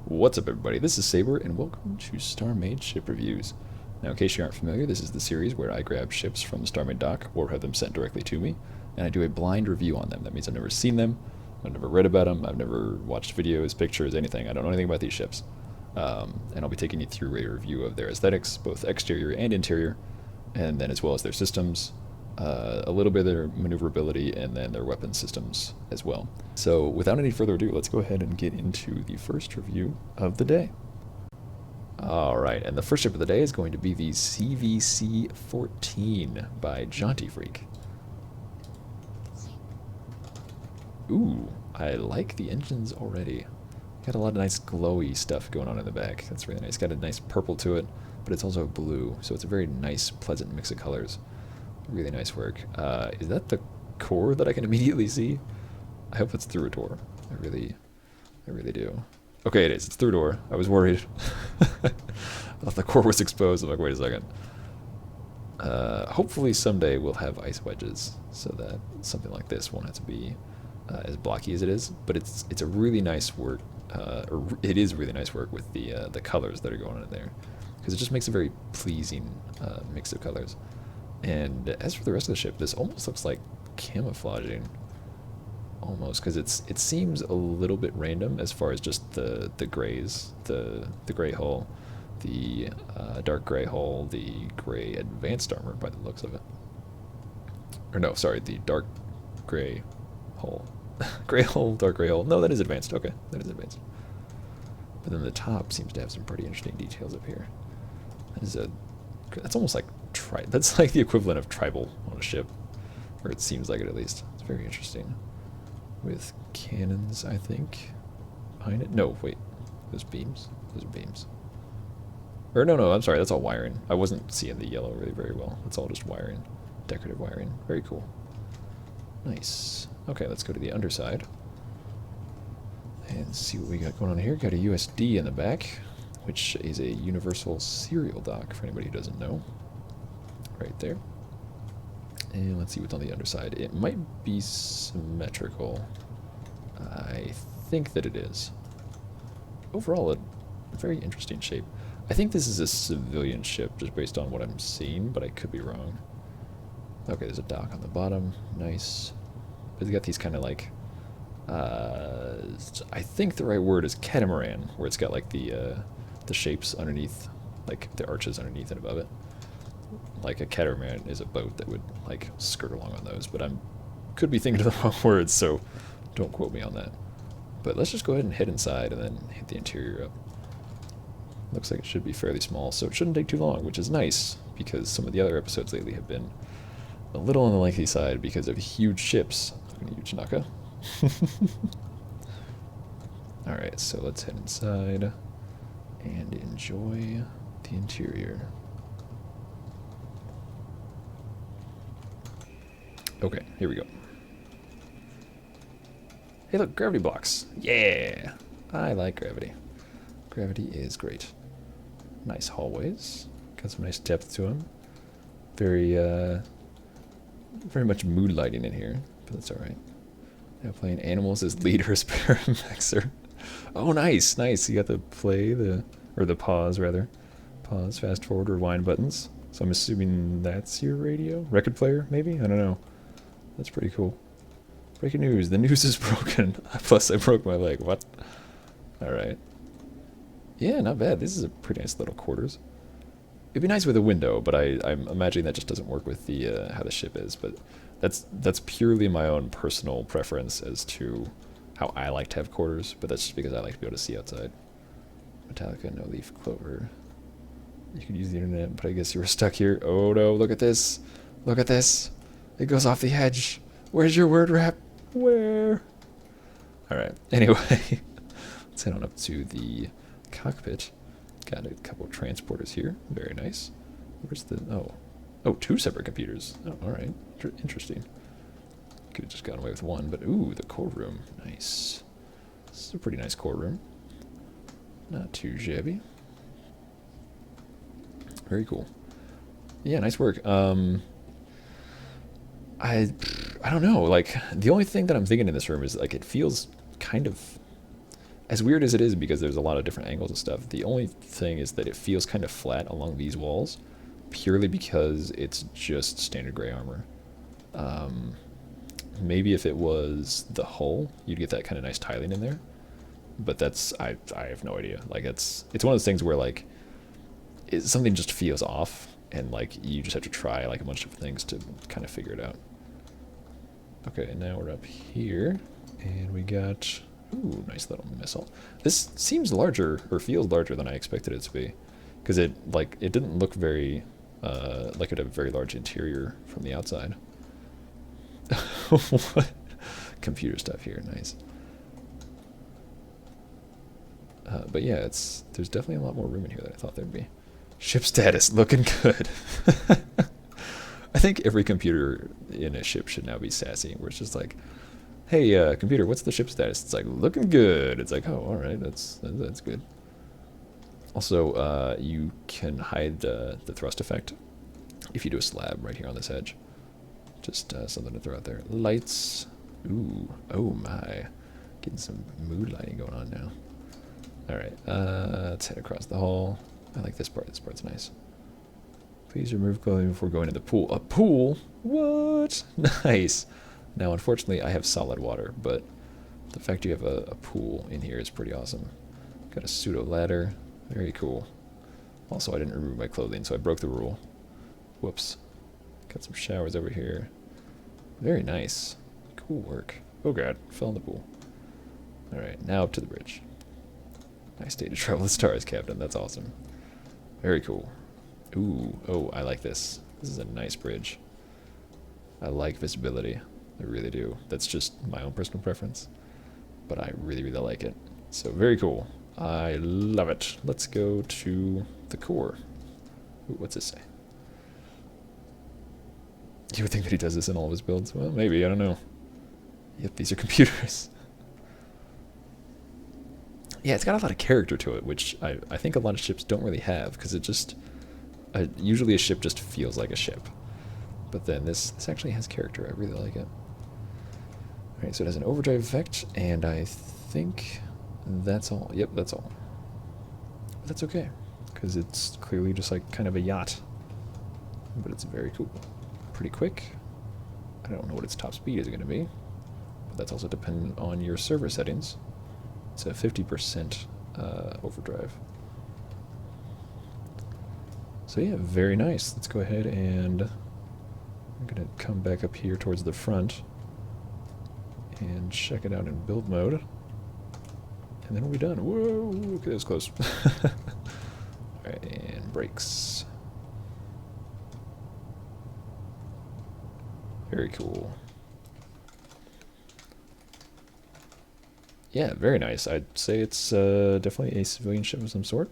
What's up, everybody? This is Saber, and welcome to StarMade Ship Reviews. Now, in case you aren't familiar, this is the series where I grab ships from the StarMade dock or have them sent directly to me, and I do a blind review on them. That means I've never seen them, I've never read about them, I've never watched videos, pictures, anything. I don't know anything about these ships. And I'll be taking you through a review of their aesthetics, both exterior and interior, and then as well as their systems, a little bit of their maneuverability, and then their weapon systems as well. So without any further ado, let's go ahead and get into the first review of the day. Alright, and the first ship of the day is going to be the CVC 14 by Jaunty Freak. Ooh, I like the engines already. Got a lot of nice glowy stuff going on in the back. That's really nice. Got a nice purple to it, but it's also blue, so it's a very nice, pleasant mix of colors. Really nice work. Is that the core that I can immediately see? I hope it's through a door. I really do. Okay, it is. It's through a door. I was worried. I thought the core was exposed. I'm like, wait a second. Hopefully someday we'll have ice wedges so that something like this won't have to be as blocky as it is. But it's a really nice work. It is really nice work with the colors that are going on in there, because it just makes a very pleasing mix of colors. And as for the rest of the ship, this almost looks like camouflaging, almost, because it seems a little bit random as far as just the grays, the gray hull, the dark gray hull, the gray advanced armor by the looks of it. Or no, sorry, the dark gray hull. Gray hull, dark gray hull. No, that is advanced. Okay, that is advanced. But then the top seems to have some pretty interesting details up here. That's almost like that's like the equivalent of tribal on a ship, or it seems like it at least. It's very interesting. With cannons, I think, behind it. No, wait, those beams. Those are beams. Or no, I'm sorry. That's all wiring. I wasn't seeing the yellow really very well. It's all just wiring, decorative wiring. Very cool. Nice. Okay, let's go to the underside and see what we got going on here. Got a USD in the back, which is a universal serial dock for anybody who doesn't know. Right there. And let's see what's on the underside. It might be symmetrical. I think that it is. Overall, a very interesting shape. I think this is a civilian ship, just based on what I'm seeing, but I could be wrong. Okay, there's a dock on the bottom. Nice. But it's got these kind of like, I think the right word is catamaran, where it's got like the shapes underneath, like the arches underneath and above it. Like a catamaran is a boat that would like skirt along on those, but could be thinking of the wrong words, so don't quote me on that. But let's just go ahead and head inside and then hit the interior up. Looks like it should be fairly small, so it shouldn't take too long, which is nice, because some of the other episodes lately have been a little on the lengthy side because of huge ships. I'm gonna use Naka. Alright, so let's head inside and enjoy the interior. Okay, here we go. Hey look, gravity blocks. Yeah! I like gravity. Gravity is great. Nice hallways. Got some nice depth to them. Very much mood lighting in here, but that's alright. Now playing animals as leader as Paramexer. Oh, nice, nice. You got the play, or the pause rather. Pause, fast forward, rewind buttons. So I'm assuming that's your radio? Record player, maybe? I don't know. That's pretty cool. Breaking news. The news is broken. Plus, I broke my leg. What? Alright. Yeah, not bad. This is a pretty nice little quarters. It'd be nice with a window, but I'm imagining that just doesn't work with the how the ship is. But that's purely my own personal preference as to how I like to have quarters. But that's just because I like to be able to see outside. Metallica, no leaf clover. You could use the internet, but I guess you were stuck here. Oh no, look at this. Look at this. It goes off the edge. Where's your word wrap? Where? Alright, anyway. Let's head on up to the cockpit. Got a couple transporters here. Very nice. Where's the... Oh, two separate computers. Oh, alright. Interesting. Could have just gotten away with one, but ooh, the core room. Nice. This is a pretty nice core room. Not too shabby. Very cool. Yeah, nice work. I don't know, like, the only thing that I'm thinking in this room is, like, it feels kind of as weird as it is, because there's a lot of different angles and stuff, the only thing is that it feels kind of flat along these walls, purely because it's just standard gray armor. Maybe if it was the hull, you'd get that kind of nice tiling in there. But that's, I have no idea. Like, it's one of those things where, like, something just feels off, and, like, you just have to try, like, a bunch of things to kind of figure it out. Okay, now we're up here, and we got, ooh, nice little missile. This seems larger, or feels larger than I expected it to be, because it didn't look very, like it had a very large interior from the outside. What? Computer stuff here, nice. But yeah, there's definitely a lot more room in here than I thought there'd be. Ship status, looking good. I think every computer in a ship should now be sassy, where it's just like, hey, computer, what's the ship status? It's like, looking good. It's like, oh, all right, that's good. Also, you can hide the thrust effect if you do a slab right here on this edge. Just something to throw out there. Lights. Ooh, oh my. Getting some mood lighting going on now. Alright, let's head across the hall. I like this part. This part's nice. Please remove clothing before going to the pool. A pool? What? Nice. Now, unfortunately, I have solid water, but the fact you have a pool in here is pretty awesome. Got a pseudo ladder. Very cool. Also, I didn't remove my clothing, so I broke the rule. Whoops. Got some showers over here. Very nice. Cool work. Oh god, fell in the pool. Alright, now up to the bridge. Nice day to travel the stars, Captain. That's awesome. Very cool. Ooh, oh, I like this. This is a nice bridge. I like visibility. I really do. That's just my own personal preference. But I really, really like it. So, very cool. I love it. Let's go to the core. Ooh, what's this say? You would think that he does this in all of his builds. Well, maybe. I don't know. Yep, these are computers. Yeah, it's got a lot of character to it, which I think a lot of ships don't really have, because it just... usually a ship just feels like a ship. But then this actually has character. I really like it. Alright, so it has an overdrive effect, and I think that's all. Yep, that's all. But that's okay, because it's clearly just like kind of a yacht. But it's very cool. Pretty quick. I don't know what its top speed is going to be, but that's also dependent on your server settings. It's a 50% overdrive. So yeah, very nice. Let's go ahead and I'm going to come back up here towards the front and check it out in build mode. And then we'll be done. Whoa, okay, that was close. Alright, and brakes. Very cool. Yeah, very nice. I'd say it's definitely a civilian ship of some sort,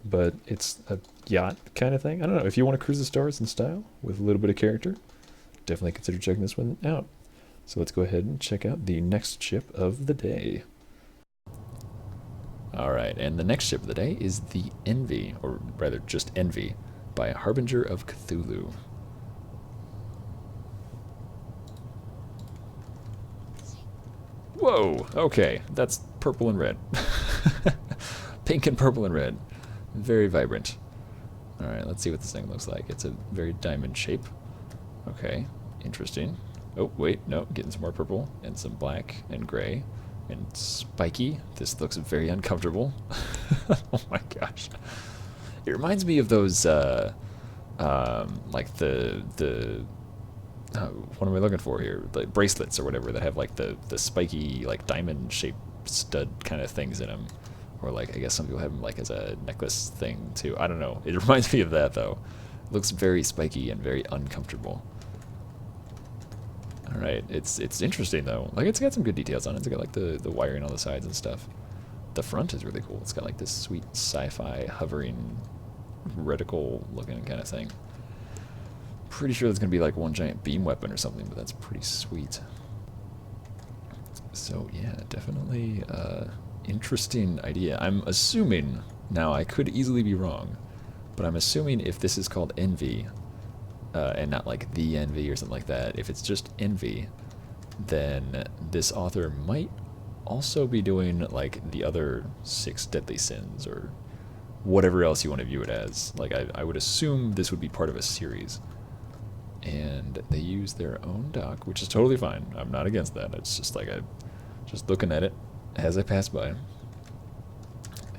but it's a yacht kind of thing. I don't know. If you want to cruise the stars in style with a little bit of character, definitely consider checking this one out. So let's go ahead and check out the next ship of the day. Alright, and the next ship of the day is the Envy, or rather just Envy, by Harbinger of Cthulhu. Whoa, okay, that's purple and red. Pink and purple and red. Very vibrant. Alright, let's see what this thing looks like. It's a very diamond shape. Okay, interesting. Oh, wait, no, getting some more purple, and some black, and gray, and spiky. This looks very uncomfortable. Oh my gosh. It reminds me of those, like what am I looking for here? Like bracelets or whatever that have like the spiky, like diamond shaped stud kind of things in them. Or like, I guess some people have them like as a necklace thing too. I don't know. It reminds me of that though. It looks very spiky and very uncomfortable. Alright, it's interesting though. Like it's got some good details on it. It's got like the wiring on the sides and stuff. The front is really cool. It's got like this sweet sci-fi hovering reticle looking kind of thing. Pretty sure there's going to be like one giant beam weapon or something, but that's pretty sweet. So yeah, definitely interesting idea. I'm assuming, now I could easily be wrong, but I'm assuming if this is called Envy, and not like the Envy or something like that, if it's just Envy, then this author might also be doing like the other 6 deadly sins or whatever else you want to view it as. Like I would assume this would be part of a series. And they use their own dock, which is totally fine. I'm not against that. It's just like I'm just looking at it as I pass by.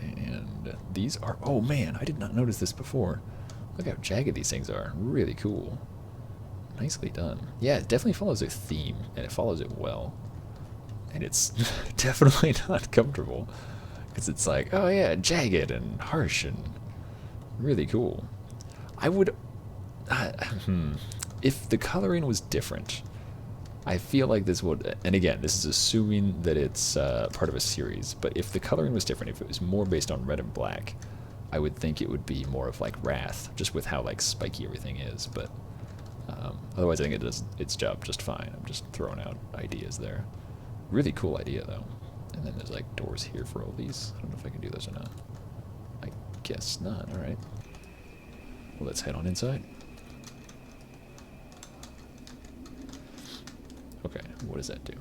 And these are, oh man, I did not notice this before. Look how jagged these things are. Really cool. Nicely done. Yeah, it definitely follows a theme, and it follows it well. And it's definitely not comfortable. Because it's like, oh yeah, jagged and harsh and really cool. I would, if the coloring was different, I feel like this would, and again, this is assuming that it's part of a series, but if the coloring was different, if it was more based on red and black, I would think it would be more of like Wrath, just with how like spiky everything is, but otherwise I think it does its job just fine. I'm just throwing out ideas there. Really cool idea though. And then there's like doors here for all these. I don't know if I can do those or not. I guess not, alright. Well, let's head on inside. Okay, what does that do?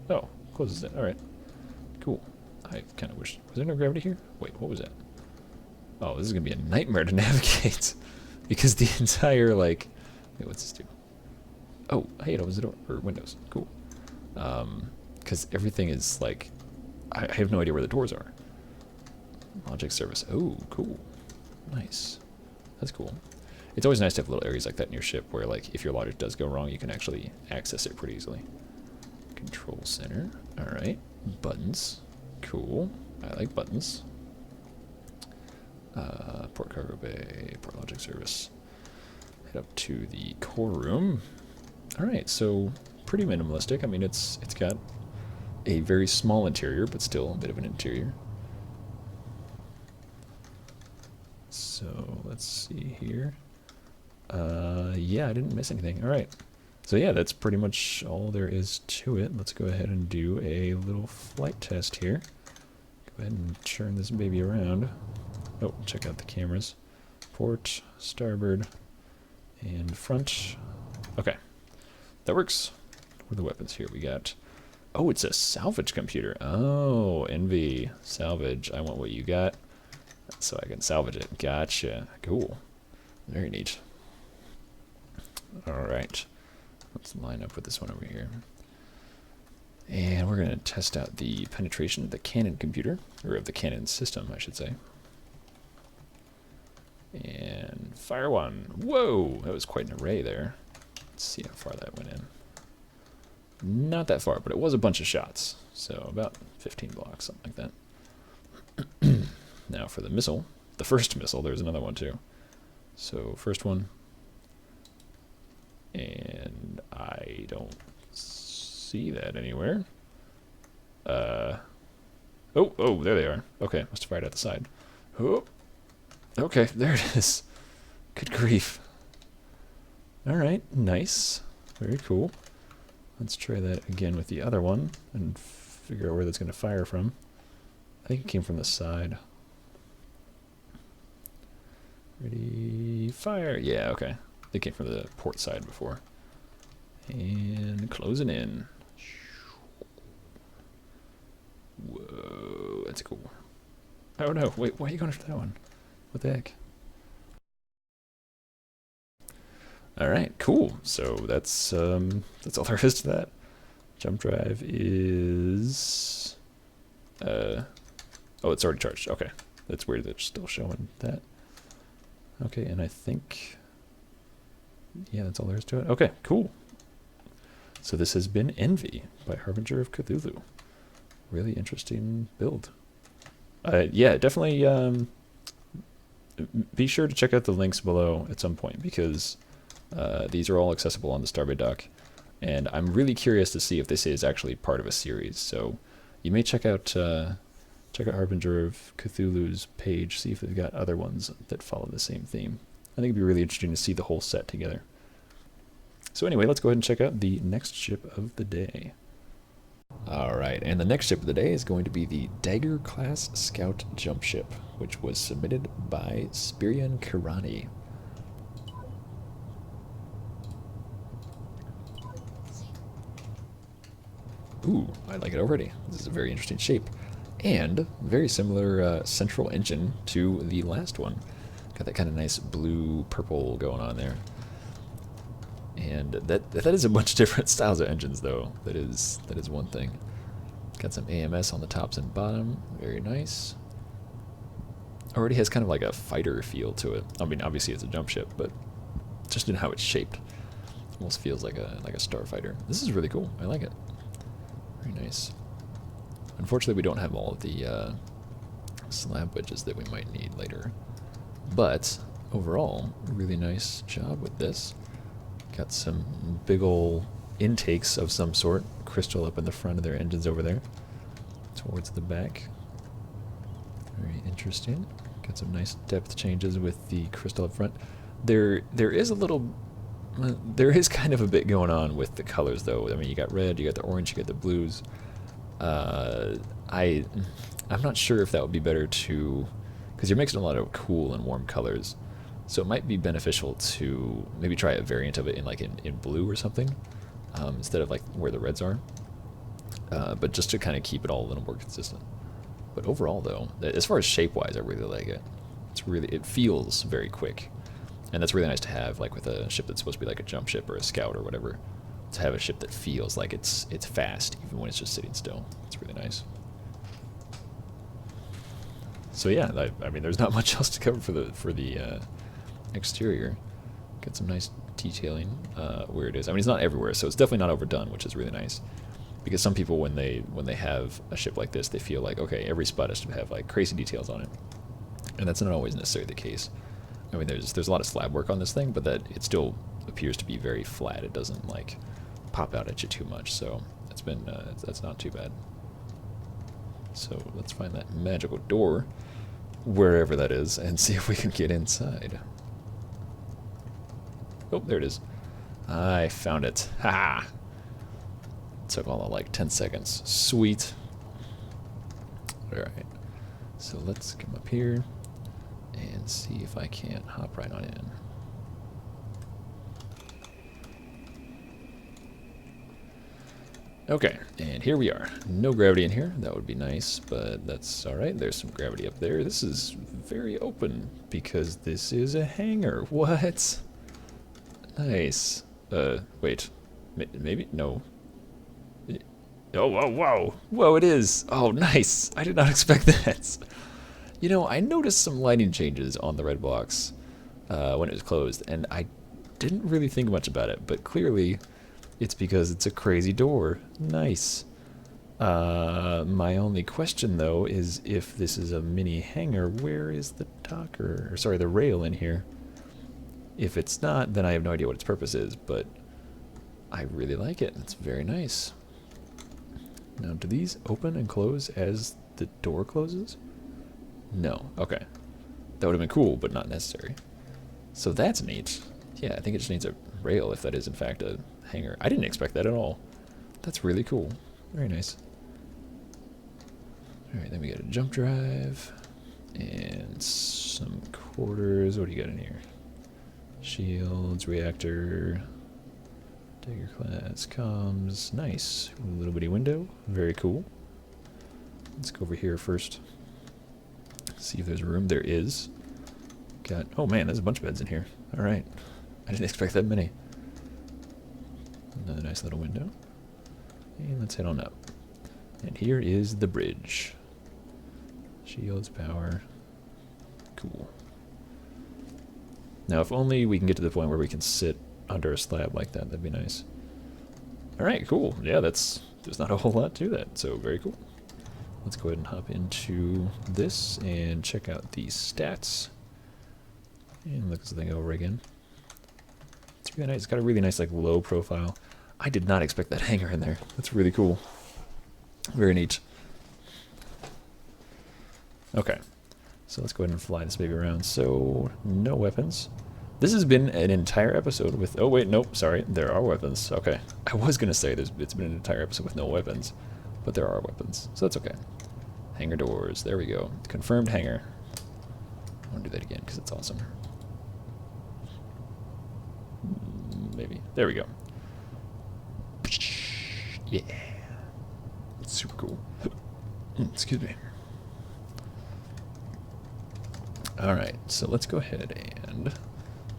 Oh, closes it. Alright. Cool. I kind of wish... Was there no gravity here? Wait, what was that? Oh, this is going to be a nightmare to navigate. Because the entire, like... Wait, what's this do? Oh, hey, it opens the door. Or windows. Cool. Because everything is, like... I have no idea where the doors are. Logic service. Oh, cool. Nice. That's cool. It's always nice to have little areas like that in your ship where, like, if your logic does go wrong, you can actually access it pretty easily. Control center. Alright. Buttons. Cool. I like buttons. Port cargo bay. Port logic service. Head up to the core room. Alright, so pretty minimalistic. I mean, it's got a very small interior, but still a bit of an interior. So, let's see here. Yeah, I didn't miss anything. Alright. So yeah, that's pretty much all there is to it. Let's go ahead and do a little flight test here. Go ahead and turn this baby around. Oh, check out the cameras. Port, starboard, and front. Okay. That works. What are the weapons here? We got... Oh, it's a salvage computer. Oh, envy. Salvage. I want what you got, so I can salvage it. Gotcha. Cool. Very neat. Alright. Let's line up with this one over here. And we're going to test out the penetration of the cannon computer, or of the cannon system, I should say. And fire one. Whoa! That was quite an array there. Let's see how far that went in. Not that far, but it was a bunch of shots. So about 15 blocks, something like that. Now for the missile. The first missile, there's another one too. So first one. And I don't see that anywhere. Oh, there they are. Okay, must have fired out the side. Oh, okay, there it is. Good grief. Alright, nice. Very cool. Let's try that again with the other one and figure out where that's going to fire from. I think it came from the side. Ready, fire. Yeah, okay. It came from the port side before. And closing in. Whoa, that's cool. Oh no, wait, why are you going after that one? What the heck? Alright, cool. So that's all there is to that. Jump drive is... oh, it's already charged. Okay. That's weird that it's still showing that. Okay, and I think... Yeah, that's all there is to it. Okay, cool. So this has been Envy by Harbinger of Cthulhu. Really interesting build. Yeah, definitely be sure to check out the links below at some point, because these are all accessible on the StarMade dock. And I'm really curious to see if this is actually part of a series. So you may check out Harbinger of Cthulhu's page, see if they've got other ones that follow the same theme. I think it'd be really interesting to see the whole set together. So anyway, let's go ahead and check out the next ship of the day. Alright, and the next ship of the day is going to be the Dagger class Scout Jumpship, which was submitted by Spirian Kirani. Ooh, I like it already. This is a very interesting shape. And very similar central engine to the last one. Got that kind of nice blue-purple going on there. And that is a bunch of different styles of engines, though. That is one thing. Got some AMS on the tops and bottom. Very nice. Already has kind of like a fighter feel to it. I mean, obviously it's a jump ship, but just in how it's shaped, almost feels like a starfighter. This is really cool. I like it. Very nice. Unfortunately, we don't have all of the slab wedges that we might need later. But overall, really nice job with this. Got some big ol' intakes of some sort. Crystal up in the front of their engines over there, towards the back. Very interesting. Got some nice depth changes with the crystal up front. There is kind of a bit going on with the colors, though. I mean, you got red, you got the orange, you got the blues. I'm not sure if that would be better to, because you're mixing a lot of cool and warm colors, so it might be beneficial to maybe try a variant of it in blue or something, instead of like where the reds are. But just to kind of keep it all a little more consistent. But overall, though, as far as shape-wise, I really like it. It feels very quick, and that's really nice to have, like with a ship that's supposed to be like a jump ship or a scout or whatever. To have a ship that feels like it's fast, even when it's just sitting still. It's really nice. So yeah, I mean, there's not much else to cover for the exterior. Got some nice detailing where it is. I mean, it's not everywhere, so it's definitely not overdone, which is really nice. Because some people, when they have a ship like this, they feel like, okay, every spot has to have like crazy details on it, and that's not always necessarily the case. I mean, there's a lot of slab work on this thing, but that it still appears to be very flat. It doesn't like pop out at you too much, so that's not too bad. So let's find that magical door, wherever that is, and see if we can get inside. Oh, there it is. I found it. Ha! Took all of like 10 seconds. Sweet. Alright. So let's come up here and see if I can't hop right on in. Okay, and here we are. No gravity in here. That would be nice, but that's alright. There's some gravity up there. This is very open because this is a hangar. What? Nice. Wait. Maybe? No. Oh, whoa, whoa. Whoa, it is. Oh, nice. I did not expect that. You know, I noticed some lighting changes on the red blocks when it was closed, and I didn't really think much about it, but clearly it's because it's a crazy door. Nice. My only question, though, is if this is a mini hangar, where is the docker, or sorry, the rail in here? If it's not, then I have no idea what its purpose is, but I really like it. It's very nice. Now, do these open and close as the door closes? No. Okay. That would have been cool, but not necessary. So that's neat. Yeah, I think it just needs a rail if that is, in fact, a hangar. I didn't expect that at all. That's really cool. Very nice. Alright, then we got a jump drive. And some quarters. What do you got in here? Shields, reactor... Dagger class, comms, nice. A little bitty window, very cool. Let's go over here first. See if there's room. There is. Got, oh man, there's a bunch of beds in here. Alright. I didn't expect that many. Another nice little window. And let's head on up. And here is the bridge. Shields, power. Cool. Now, if only we can get to the point where we can sit under a slab like that, that'd be nice. Alright, cool. Yeah, there's not a whole lot to that, so very cool. Let's go ahead and hop into this and check out the stats. And look at this thing over again. It's really nice. It's got a really nice, like, low profile. I did not expect that hangar in there. That's really cool. Very neat. Okay. So let's go ahead and fly this baby around. So, no weapons. This has been an entire episode with... Oh, wait, nope, sorry. There are weapons. Okay. I was going to say it's been an entire episode with no weapons, but there are weapons, so that's okay. Hangar doors. There we go. Confirmed hangar. I want to do that again because it's awesome. Maybe. There we go. Yeah. Super cool. Excuse me. Alright, so let's go ahead and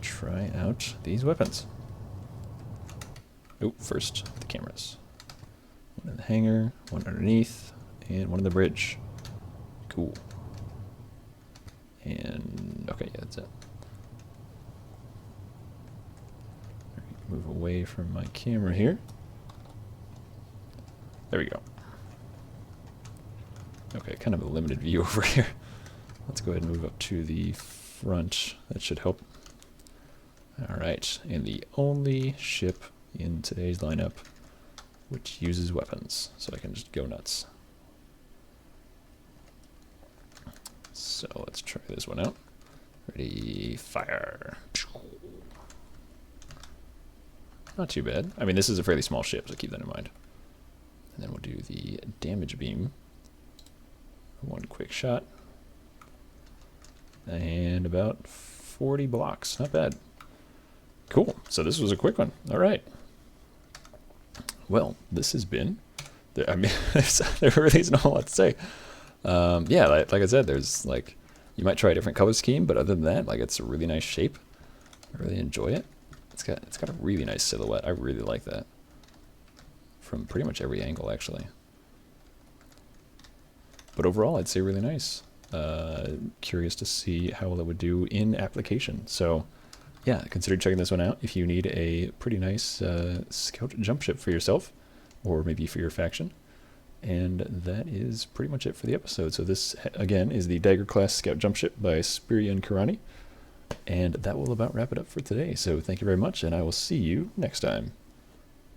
try out these weapons. Oh, first, the cameras. One in the hangar, one underneath, and one in the bridge. Cool. And, okay, yeah, that's it. Alright, move away from my camera here. There we go. Okay, kind of a limited view over here. Let's go ahead and move up to the front. That should help. Alright, and the only ship in today's lineup which uses weapons, so I can just go nuts. So let's try this one out. Ready, fire. Not too bad. I mean, this is a fairly small ship, so keep that in mind. And then we'll do the damage beam. One quick shot. And about 40 blocks. Not bad. Cool. So this was a quick one. All right. Well, this has been... I mean, there really isn't a whole lot to say. Yeah, like I said, there's like... You might try a different color scheme, but other than that, like, it's a really nice shape. I really enjoy it. It's got a really nice silhouette. I really like that. From pretty much every angle, actually. But overall, I'd say really nice. Curious to see how well it would do in application. So, yeah, consider checking this one out if you need a pretty nice scout jump ship for yourself, or maybe for your faction. And that is pretty much it for the episode. So this, again, is the Dagger class scout jump ship by Spiria and Karani. And that will about wrap it up for today. So thank you very much, and I will see you next time.